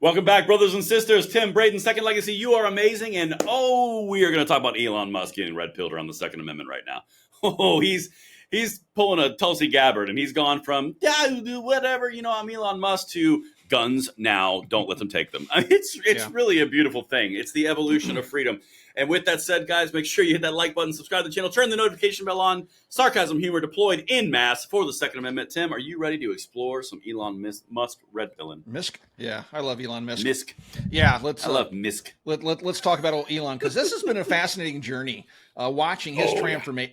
Welcome back, brothers and sisters. Tim Braden, Second Legacy. You are amazing. And we are going to talk about Elon Musk getting red pilled around the Second Amendment right now. He's pulling a Tulsi Gabbard, and he's gone from, whatever, I'm Elon Musk, to guns now, don't let them take them. I mean, it's really a beautiful thing. It's the evolution of freedom. And with that said, guys, make sure you hit that like button, subscribe to the channel, turn the notification bell on. Sarcasm humor deployed in mass for the Second Amendment. Tim, are you ready to explore some Elon Musk red pilling? Misk? Yeah, I love Elon Musk. Misk. Yeah, I love Misk. Let's talk about old Elon, because this has been a fascinating journey. Watching his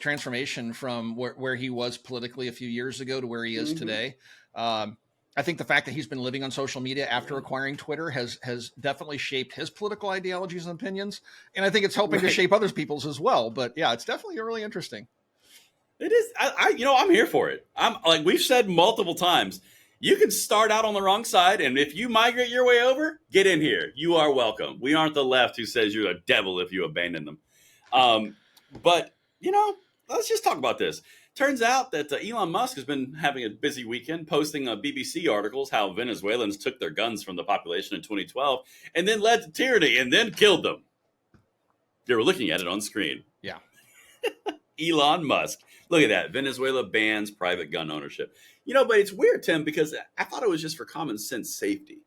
transformation from where he was politically a few years ago to where he is today. I think the fact that he's been living on social media after acquiring Twitter has definitely shaped his political ideologies and opinions. And I think it's helping to shape other people's as well. But yeah, it's definitely really interesting. It is. I'm here for it. I'm like we've said multiple times. You can start out on the wrong side, and if you migrate your way over, get in here. You are welcome. We aren't the left who says you're a devil if you abandon them. But let's just talk about this. Turns out that Elon Musk has been having a busy weekend posting BBC articles how Venezuelans took their guns from the population in 2012 and then led to tyranny and then killed them. They were looking at it on screen. Yeah. Elon Musk. Look at that. Venezuela bans private gun ownership. But it's weird, Tim, because I thought it was just for common sense safety.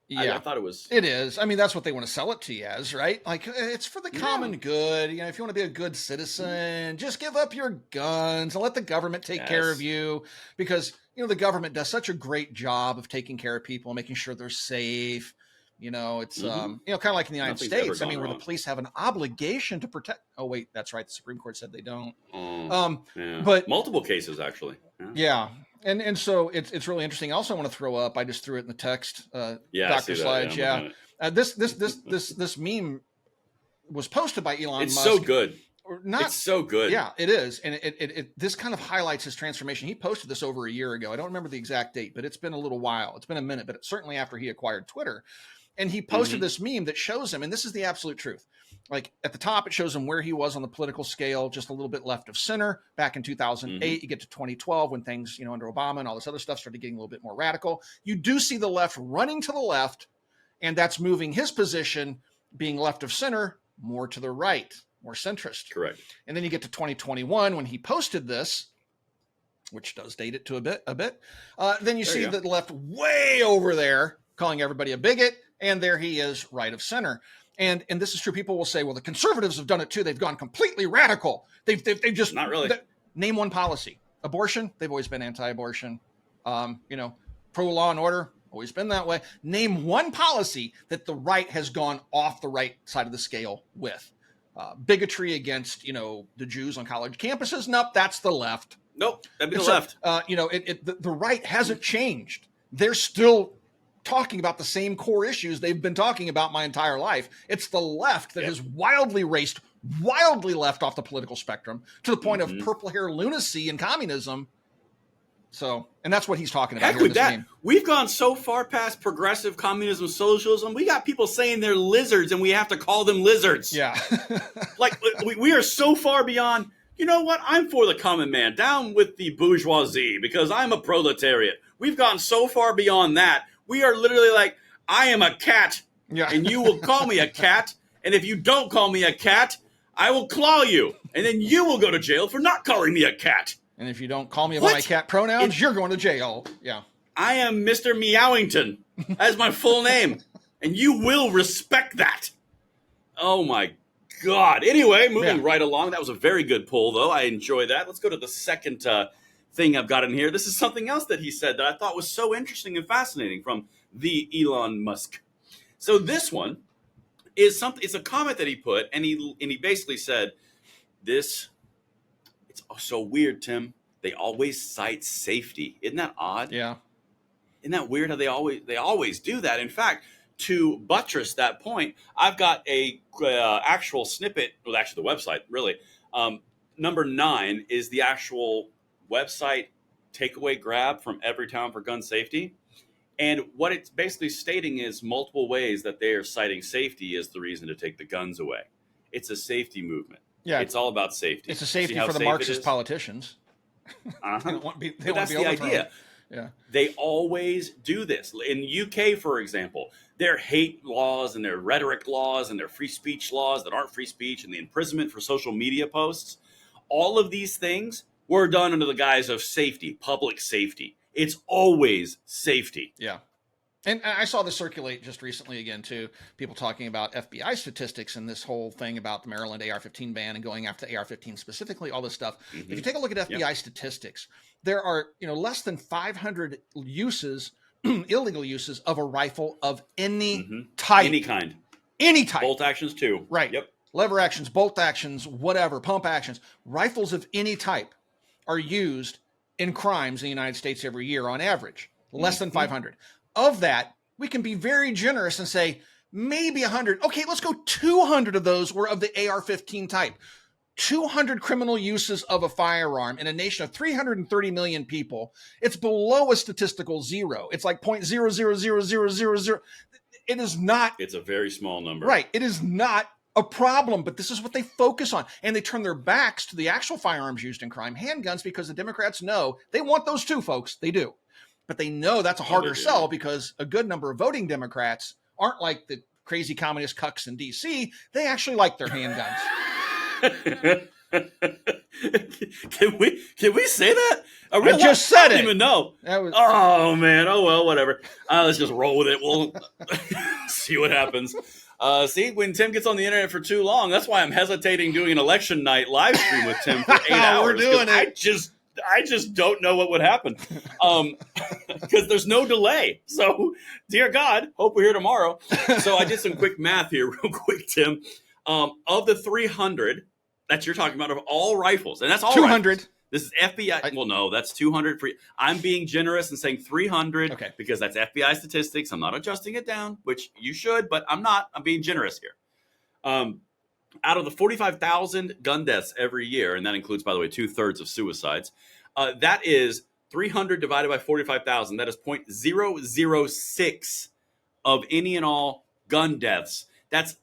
Yeah, I thought it was. It is. I mean, that's what they want to sell it to you as, right? Like, it's for the common good. If you want to be a good citizen, just give up your guns and let the government take care of you. Because, the government does such a great job of taking care of people, making sure they're safe. It's, kind of like in the United States. I mean, where the police have an obligation to protect. Oh, wait, that's right. The Supreme Court said they don't. But multiple cases, actually. Yeah. And so it's really interesting. Also, I want to throw up. I just threw it in the text. Dr. Slides. Yeah. This meme was posted by Elon Musk. It's so good. It's so good. Yeah, it is. And this kind of highlights his transformation. He posted this over a year ago. I don't remember the exact date, but it's been a little while. It's been a minute, but certainly after he acquired Twitter. And he posted this meme that shows him, and this is the absolute truth. Like at the top, it shows him where he was on the political scale, just a little bit left of center. Back in 2008, you get to 2012 when things, under Obama and all this other stuff started getting a little bit more radical. You do see the left running to the left, and that's moving his position, being left of center, more to the right, more centrist. Correct. And then you get to 2021 when he posted this, which does date it to a bit. Then you see the left way over there calling everybody a bigot, and there he is right of center. And this is true. People will say, well, the conservatives have done it too. They've gone completely radical. They've just not really. Name one policy. Abortion. They've always been anti-abortion. Pro law and order. Always been that way. Name one policy that the right has gone off the right side of the scale with. Bigotry against, the Jews on college campuses. Nope. That's the left. Nope. That'd be the left. The right hasn't changed. They're still talking about the same core issues they've been talking about my entire life. It's the left that has wildly left off the political spectrum to the point of purple hair lunacy and communism. So, and that's what he's talking about. Heck with that. We've gone so far past progressive communism, socialism. We got people saying they're lizards and we have to call them lizards. Yeah. Like we are so far beyond, you know what? I'm for the common man, down with the bourgeoisie because I'm a proletariat. We've gone so far beyond that. We are literally like, I am a cat, and you will call me a cat, and if you don't call me a cat, I will claw you, and then you will go to jail for not calling me a cat. And if you don't call me by my cat pronouns, you're going to jail. Yeah. I am Mr. Meowington. That is my full name, and you will respect that. Oh, my God. Anyway, moving right along. That was a very good pull, though. I enjoy that. Let's go to the second thing I've got in here. This is something else that he said that I thought was so interesting and fascinating from the Elon Musk. So this one is something. It's a comment that he put, and he basically said, "This it's so weird, Tim. They always cite safety. Isn't that odd? Yeah. Isn't that weird how they always do that? In fact, to buttress that point, I've got a actual snippet. Well, actually, the website really. Number 9 is the actual website takeaway grab from Everytown for Gun Safety. And what it's basically stating is multiple ways that they are citing safety as the reason to take the guns away. It's a safety movement. Yeah, it's all about safety. It's a safety for the Marxist politicians. Uh-huh. They don't want to be But that's the idea. Yeah. They always do this. In UK, for example, their hate laws and their rhetoric laws and their free speech laws that aren't free speech and the imprisonment for social media posts, all of these things were done under the guise of safety, public safety. It's always safety. Yeah. And I saw this circulate just recently again, too. People talking about FBI statistics and this whole thing about the Maryland AR-15 ban and going after the AR-15 specifically, all this stuff. If you take a look at FBI statistics, there are less than 500 uses, illegal uses of a rifle of any type. Any kind. Any type. Bolt actions, too. Right. Yep. Lever actions, bolt actions, whatever, pump actions. Rifles of any type are used in crimes in the United States every year on average. Less than 500. Of that, we can be very generous and say maybe 100. Okay, let's go 200 of those were of the AR-15 type. 200 criminal uses of a firearm in a nation of 330 million people. It's below a statistical zero. It's like 0.000000. It is not. It's a very small number. Right. It is not a problem, but this is what they focus on. And they turn their backs to the actual firearms used in crime, handguns, because the Democrats know they want those too, folks. They do. But they know that's a harder sell because a good number of voting Democrats aren't like the crazy communist cucks in D.C. They actually like their handguns. Can we say that? I just said it. I don't even know. Oh, man. Oh, well, whatever. Let's just roll with it. We'll see what happens. See, when Tim gets on the internet for too long, that's why I'm hesitating doing an election night live stream with Tim for 8 hours. We're doing it. I just don't know what would happen because there's no delay. So, dear God, hope we're here tomorrow. So I did some quick math here real quick, Tim. Of the 300 that you're talking about of all rifles, and that's all 200. Rifles. This is FBI. Well, no, that's 200. I'm being generous and saying 300 because that's FBI statistics. I'm not adjusting it down, which you should, but I'm not. I'm being generous here. Out of the 45,000 gun deaths every year, and that includes, by the way, 2/3 of suicides, that is 300 divided by 45,000. That is 0.006 of any and all gun deaths. That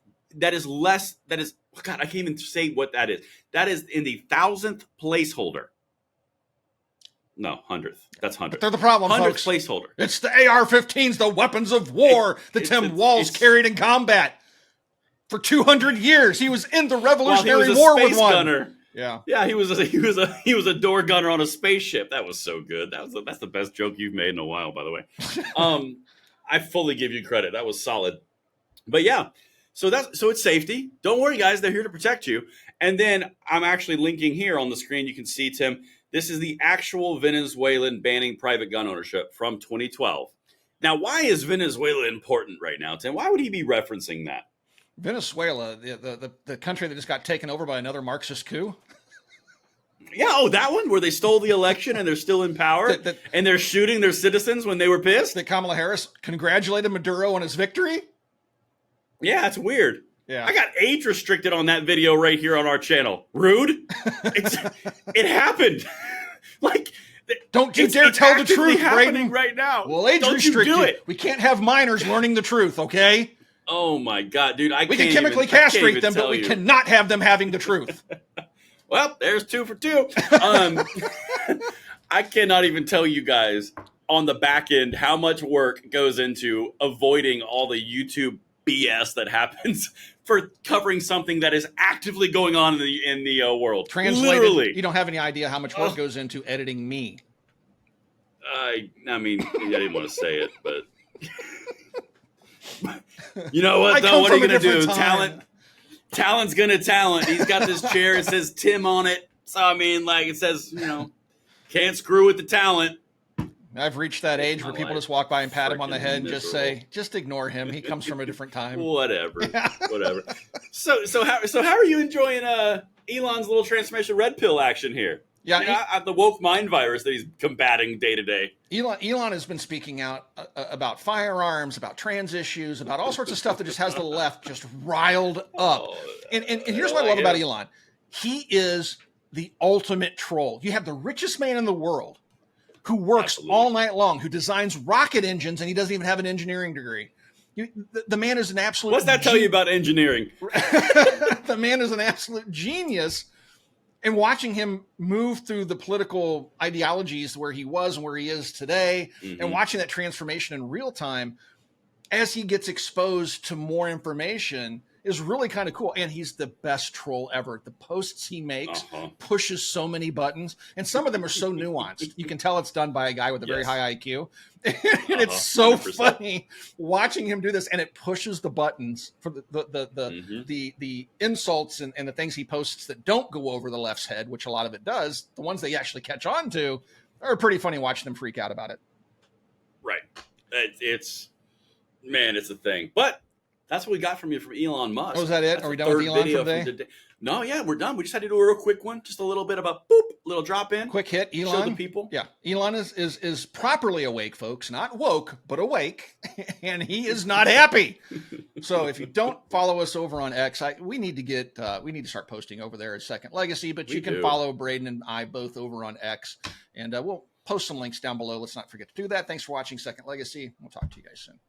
is less. That is, God, I can't even say what that is. That is in the 1,000th placeholder. No, 100th. That's 100th. But they're the problem, 100th folks. placeholder. It's the AR-15s, the weapons of war that Tim Walz carried in combat. For 200 years, he was in the Revolutionary War with one. Gunner. Yeah, he was a door gunner on a spaceship. That was so good. That's the best joke you've made in a while, by the way. I fully give you credit. That was solid. But yeah, so it's safety. Don't worry, guys. They're here to protect you. And then I'm actually linking here on the screen. You can see, Tim. This is the actual Venezuelan banning private gun ownership from 2012. Now, why is Venezuela important right now, Tim? Why would he be referencing that? Venezuela, the country that just got taken over by another Marxist coup. Yeah, that one where they stole the election and they're still in power and they're shooting their citizens when they were pissed. That Kamala Harris congratulated Maduro on his victory. Yeah, it's weird. Yeah, I got age restricted on that video right here on our channel. Rude. It happened. Like, don't you dare tell the truth, happening Brayden. Right now. Well, age restrict you. We can't have minors learning the truth, okay? Oh my God, dude! We can chemically castrate them, but we cannot have them having the truth. Well, there's 2 for 2. I cannot even tell you guys on the back end how much work goes into avoiding all the YouTube BS that happens for covering something that is actively going on in the world. Translated, literally, you don't have any idea how much work goes into editing me. I mean, I didn't want to say it, but. You know what, though? What are you going to do? Talent's going to talent. He's got this chair. It says Tim on it. So, I mean, like it says, can't screw with the talent. I've reached that age where people just walk by and pat him on the head and just say, just ignore him. He comes from a different time. Whatever. So how are you enjoying Elon's little transformation red pill action here? Yeah, the woke mind virus that he's combating day to day. Elon has been speaking out about firearms, about trans issues, about all sorts of stuff that just has the left just riled up. And here's what I love about Elon. He is the ultimate troll. You have the richest man in the world who works all night long, who designs rocket engines, and he doesn't even have an engineering degree. The man is an absolute... What's that tell you about engineering? The man is an absolute genius. And watching him move through the political ideologies where he was and where he is today, and watching that transformation in real time as he gets exposed to more information is really kind of cool. And he's the best troll ever. The posts he makes pushes so many buttons, and some of them are so nuanced. You can tell it's done by a guy with a very high IQ. And it's so 100%. Funny watching him do this, and it pushes the buttons for the insults and the things he posts that don't go over the left's head, which a lot of it does. The ones they actually catch on to are pretty funny watching them freak out about it. Right. It's a thing. But that's what we got from you from Elon Musk. Oh, is that it? That's Are we done with Elon for today? No, yeah, we're done. We just had to do a real quick one. Just a little bit about little drop in. Quick hit, Elon. Show the people. Yeah. Elon is properly awake, folks. Not woke, but awake. And he is not happy. So if you don't follow us over on X, we need to start posting over there at Second Legacy, but you can follow Braden and I both over on X. And we'll post some links down below. Let's not forget to do that. Thanks for watching Second Legacy. We'll talk to you guys soon.